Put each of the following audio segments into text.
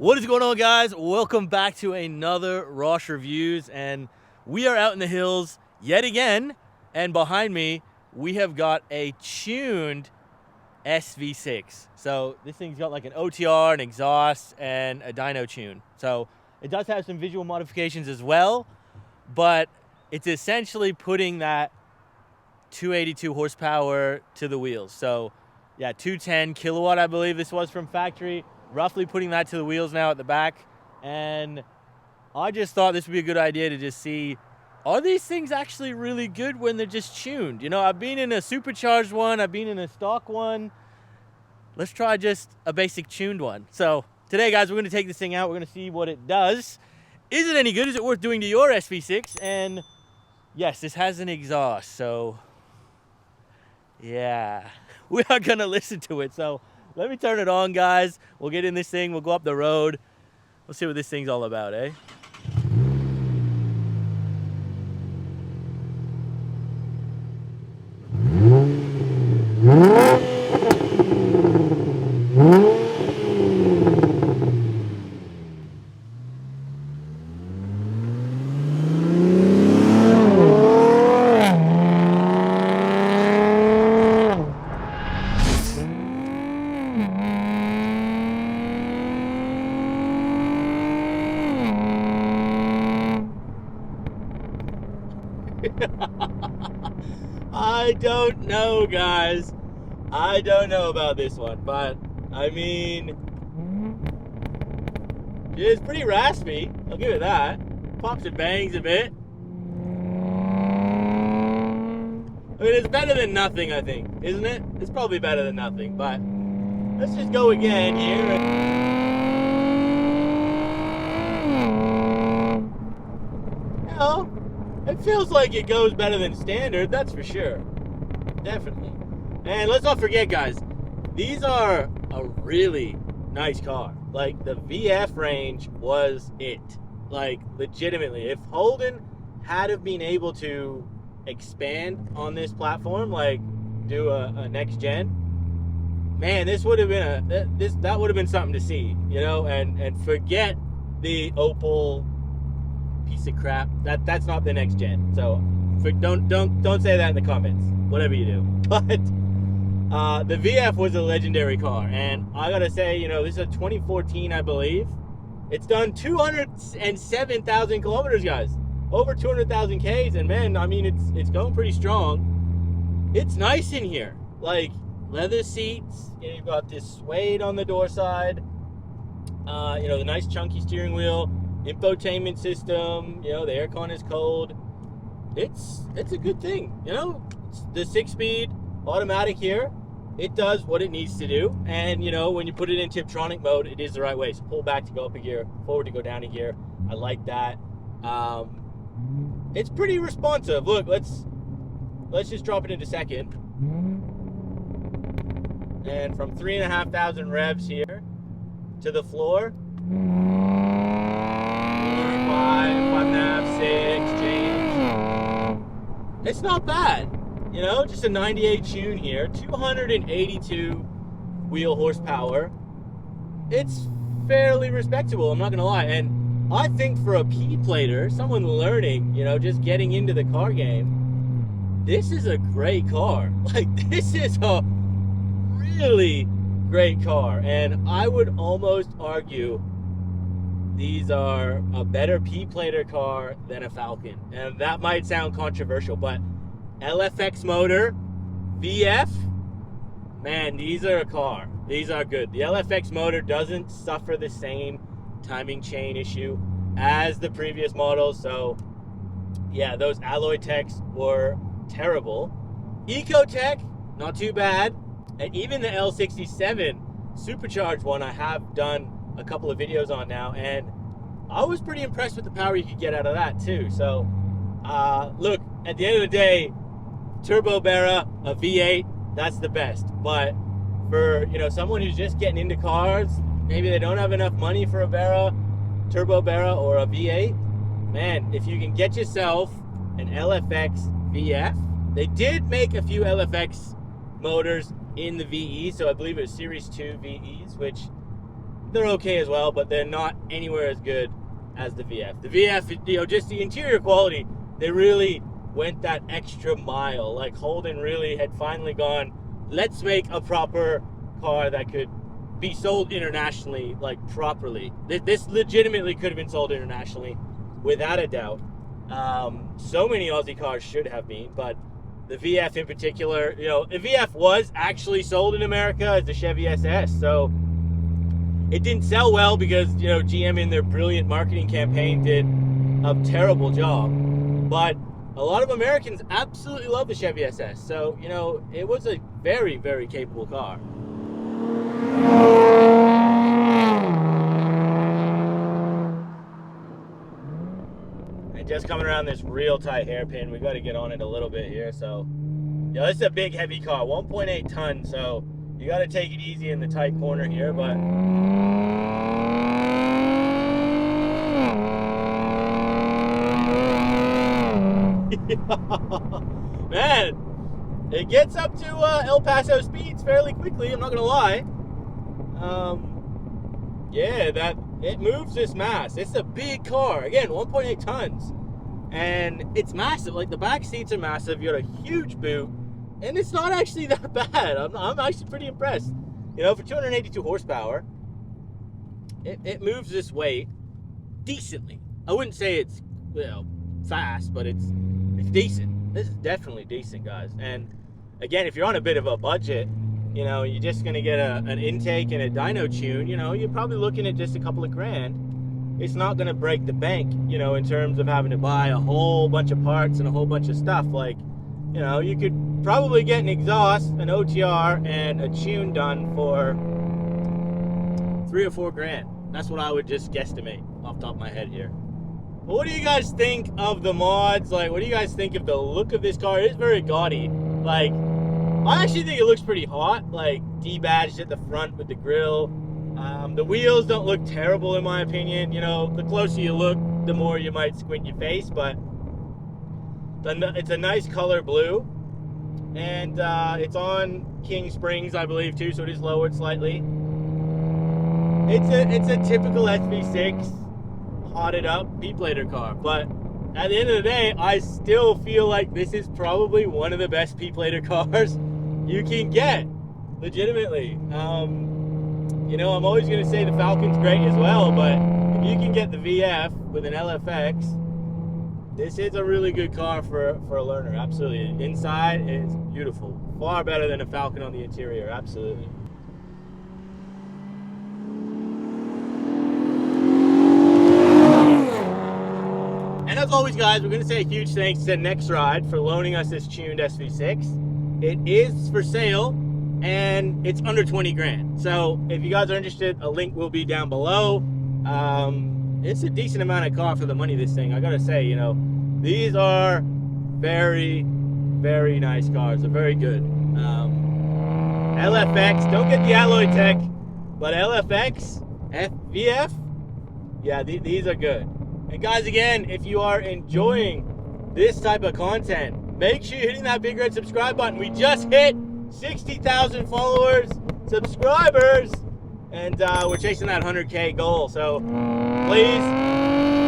What is going on, guys? Welcome back to another Roush Reviews, and we are out in the hills yet again, and behind me we have got a tuned SV6. So this thing's got like an OTR, an exhaust, and a dyno tune. So it does have some visual modifications as well, but it's essentially putting that 282 horsepower to the wheels. So yeah, 210 kilowatt, I believe this was from factory. Roughly putting that to the wheels now at the back. And I just thought this would be a good idea to just see, are these things actually really good when they're just tuned? You know, I've been in a supercharged one, I've been in a stock one. Let's try just a basic tuned one. So today, guys, we're gonna take this thing out. We're gonna see what it does. Is it any good? Is it worth doing to your SV6? And yes, this has an exhaust, so yeah, we are gonna listen to it. So let me turn it on, guys. We'll get in this thing. We'll go up the road. We'll see what this thing's all about, eh? I don't know, guys. I don't know about this one, but I mean, it's pretty raspy. I'll give it that. Pops and bangs a bit. I mean, it's better than nothing, I think, isn't it? It's probably better than nothing, but let's just go again here. You know, it feels like it goes better than standard, that's for sure. Definitely. And let's not forget, guys, these are a really nice car. Like, the VF range was it. Like, legitimately. If Holden had have been able to expand on this platform, like do a next gen, man, this would have been that would have been something to see, you know. And forget the Opel piece of crap. That's not the next gen. So don't say that in the comments. Whatever you do. But the VF was a legendary car, and I gotta say, you know, this is a 2014, I believe. It's done 207,000 kilometers, guys. Over 200,000 Ks, and man, I mean, it's going pretty strong. It's nice in here. Like, leather seats. You know, you've got this suede on the door side. You know, the nice chunky steering wheel. Infotainment system. You know, the aircon is cold. It's a good thing, you know. The 6-speed automatic here, it does what it needs to do. And you know, when you put it in Tiptronic mode, it is the right way. So pull back to go up a gear, forward to go down a gear. I like that. It's pretty responsive. Look, let's just drop it into second. And from 3,500 revs here to the floor, 4, 5, 5.5, 6, change. It's not bad. You know, just a 98 tune here, 282 wheel horsepower. It's fairly respectable, I'm not gonna lie. And I think for a P-plater, someone learning, you know, just getting into the car game, this is a great car. Like, this is a really great car. And I would almost argue these are a better P-plater car than a Falcon. And that might sound controversial, but LFX motor, VF, man, these are a car. These are good. The LFX motor doesn't suffer the same timing chain issue as the previous models. So yeah, those alloy techs were terrible. Ecotech, not too bad. And even the L67 supercharged one, I have done a couple of videos on now, and I was pretty impressed with the power you could get out of that too. So look, at the end of the day, Turbo Barra, a V8, that's the best. But for, you know, someone who's just getting into cars, maybe they don't have enough money for a Barra, Turbo Barra, or a V8, man, if you can get yourself an LFX VF, they did make a few LFX motors in the VE, so I believe it was Series 2 VEs, which they're okay as well, but they're not anywhere as good as the VF. The VF, you know, just the interior quality, they really went that extra mile. Like Holden really had finally gone, let's make a proper car that could be sold internationally, like properly. This legitimately could have been sold internationally, without a doubt. So many Aussie cars should have been, but the VF in particular, you know, the VF was actually sold in America as the Chevy SS, so it didn't sell well because, you know, GM in their brilliant marketing campaign did a terrible job. But a lot of Americans absolutely love the Chevy SS, so, you know, it was a very, very capable car. And just coming around this real tight hairpin, we got to get on it a little bit here. So, you know, this is a big, heavy car, 1.8 tons, so you got to take it easy in the tight corner here, but man, it gets up to El Paso speeds fairly quickly, I'm not gonna lie. Yeah, that it moves this mass. It's a big car, again, 1.8 tons, and it's massive. Like, the back seats are massive, you got a huge boot, and it's not actually that bad. I'm actually pretty impressed. You know, for 282 horsepower, it moves this weight decently. I wouldn't say it's, you know, fast, but it's decent. This is definitely decent, guys. And again, if you're on a bit of a budget, you know, you're just gonna get an intake and a dyno tune, you know, you're probably looking at just a couple of grand. It's not gonna break the bank, you know, in terms of having to buy a whole bunch of parts and a whole bunch of stuff. Like, you know, you could probably get an exhaust, an OTR, and a tune done for 3 or 4 grand. That's what I would just guesstimate off the top of my head here. But what do you guys think of the mods? Like, what do you guys think of the look of this car? It is very gaudy. Like, I actually think it looks pretty hot. Like, D-badged at the front with the grille. The wheels don't look terrible in my opinion. You know, the closer you look, the more you might squint your face, but it's a nice color blue. And it's on King Springs, I believe, too, so it is lowered slightly. It's a typical SV6 hotted up P-plater car, but at the end of the day, I still feel like this is probably one of the best P-plater cars you can get, legitimately. You know, I'm always going to say the Falcon's great as well, but if you can get the VF with an LFX, this is a really good car for a learner, absolutely. Inside is beautiful, far better than a Falcon on the interior, absolutely. And as always, guys, we're going to say a huge thanks to Next Ride for loaning us this tuned SV6. It is for sale, and it's under 20 grand. So if you guys are interested, a link will be down below. It's a decent amount of car for the money, this thing. I got to say, you know, these are very, very nice cars. They're very good. LFX, don't get the Alloy Tech, but LFX, VF, yeah, these are good. And guys, again, if you are enjoying this type of content, make sure you're hitting that big red subscribe button. We just hit 60,000 followers, subscribers, and we're chasing that 100K goal. So please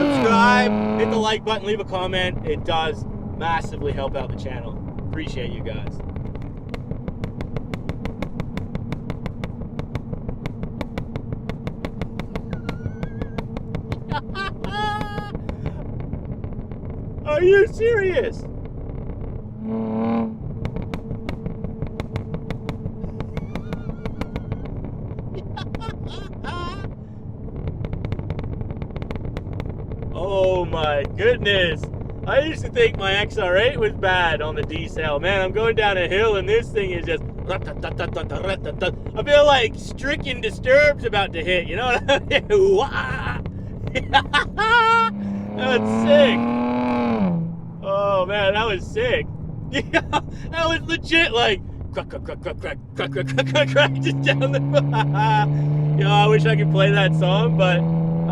subscribe, hit the like button, leave a comment. It does massively help out the channel. Appreciate you guys. Are you serious? Oh my goodness. I used to think my XR8 was bad on the decel. Man, I'm going down a hill and this thing is just... I feel like Stricken Disturbed's about to hit, you know what I mean? That's sick. Oh man, that was sick. Yeah, that was legit like crack, crack, crack, crack, crack, crack, crack, crack, crack, crack, just down the. You know, I wish I could play that song, but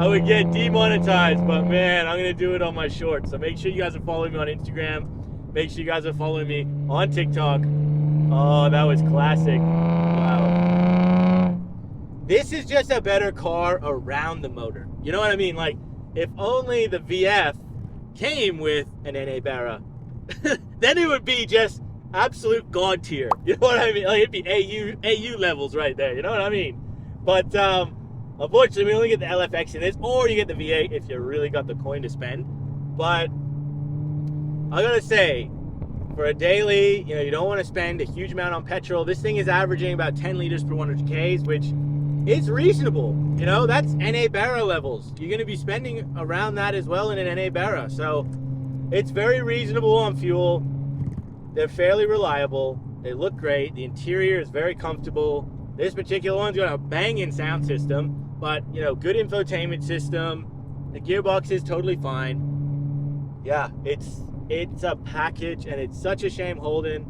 I would get demonetized. But man, I'm gonna do it on my shorts. So make sure you guys are following me on Instagram. Make sure you guys are following me on TikTok. Oh, that was classic. Wow. This is just a better car around the motor. You know what I mean? Like, if only the VF came with an NA Barra, then it would be just absolute god tier. You know what I mean? Like, it'd be AU levels right there. You know what I mean? But unfortunately, we only get the LFX in this, or you get the V8 if you really got the coin to spend. But I gotta say, for a daily, you know, you don't want to spend a huge amount on petrol. This thing is averaging about 10 liters per 100 Ks, which is reasonable. You know, that's NA Barra levels. You're going to be spending around that as well in an NA Barra. So it's very reasonable on fuel. They're fairly reliable. They look great. The interior is very comfortable. This particular one's got a banging sound system, but, you know, good infotainment system. The gearbox is totally fine. Yeah, it's a package, and it's such a shame Holden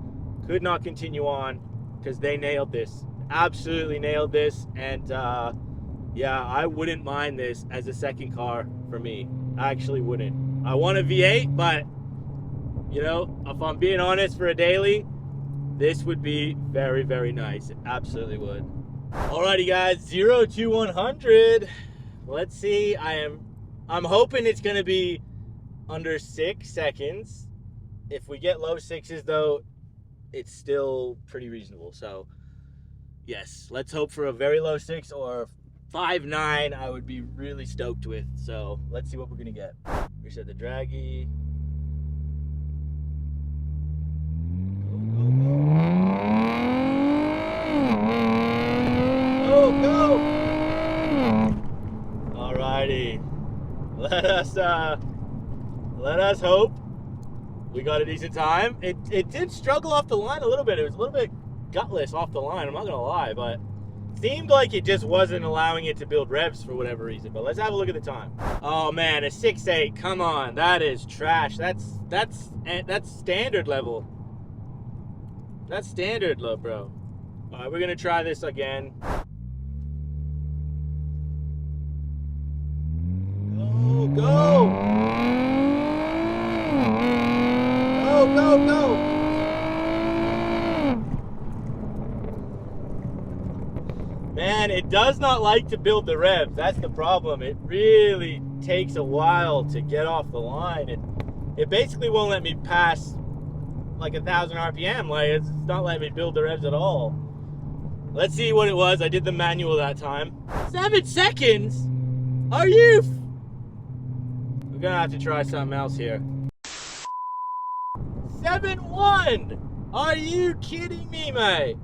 could not continue on, because they nailed this. Absolutely nailed this. And yeah, I wouldn't mind this as a second car for me. I actually wouldn't. I want a V8, but, you know, if I'm being honest, for a daily, this would be very, very nice. It absolutely would. Alrighty guys, 0 to 100. Let's see. I'm hoping it's gonna be under 6 seconds. If we get low sixes though, it's still pretty reasonable. So yes, let's hope for a very low 6, or 5.9 I would be really stoked with. So let's see what we're gonna get. Reset the Dragy. Go, go! Alrighty. Let us hope we got a decent time. It did struggle off the line a little bit. It was a little bit gutless off the line, I'm not gonna lie, but seemed like it just wasn't allowing it to build revs for whatever reason. But let's have a look at the time. Oh man, a 6.8, come on, that is trash. That's standard level. That's standard low, bro. All right, we're gonna try this again. Go, go! Go, go, go! Man, it does not like to build the revs. That's the problem. It really takes a while to get off the line. It basically won't let me pass like 1,000 RPM. Like, it's not letting me build the revs at all. Let's see what it was. I did the manual that time. 7 seconds? Are you? We're gonna have to try something else here. 7.1! Are you kidding me, mate?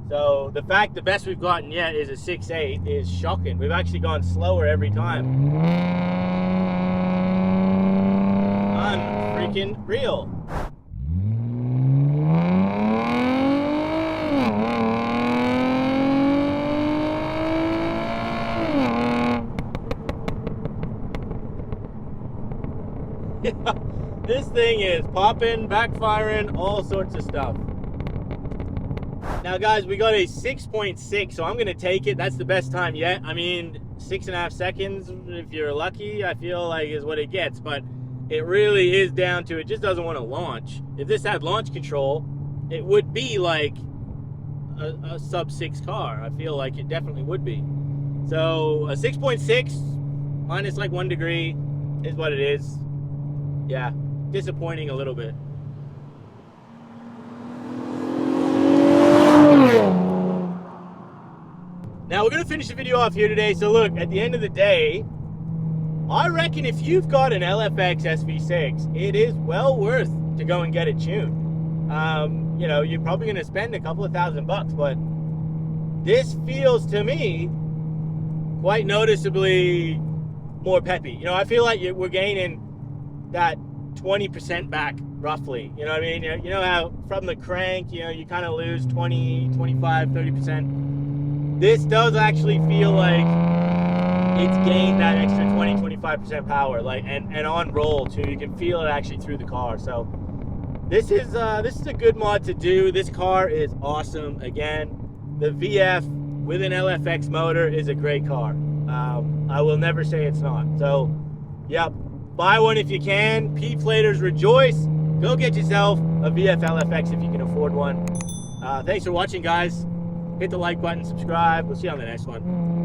So the fact the best we've gotten yet is a 6.8 is shocking. We've actually gone slower every time. Unfreaking real. This thing is popping, backfiring, all sorts of stuff. Now guys, we got a 6.6, so I'm gonna take it. That's the best time yet. I mean, 6.5 seconds, if you're lucky, I feel like is what it gets, but it really is down to it just doesn't want to launch. If this had launch control, it would be like a sub 6 car. I feel like it definitely would be. So a 6.6 minus like 1 degree is what it is. Yeah, disappointing a little bit. Now we're gonna finish the video off here today. So look, at the end of the day, I reckon if you've got an LFX SV6, it is well worth to go and get it tuned. You know, you're probably gonna spend a couple of $1,000, but this feels to me quite noticeably more peppy. You know, I feel like we're gaining that 20% back roughly. You know what I mean? You know how from the crank, you know, you kind of lose 20, 25, 30%. This does actually feel like it's gained that extra 20, 25% power, like, and on roll too. You can feel it actually through the car. So this is a good mod to do. This car is awesome. Again, the VF with an LFX motor is a great car. I will never say it's not. So, yep. Buy one if you can. P-Platers rejoice. Go get yourself a VF LFX if you can afford one. Thanks for watching, guys. Hit the like button, subscribe. We'll see you on the next one.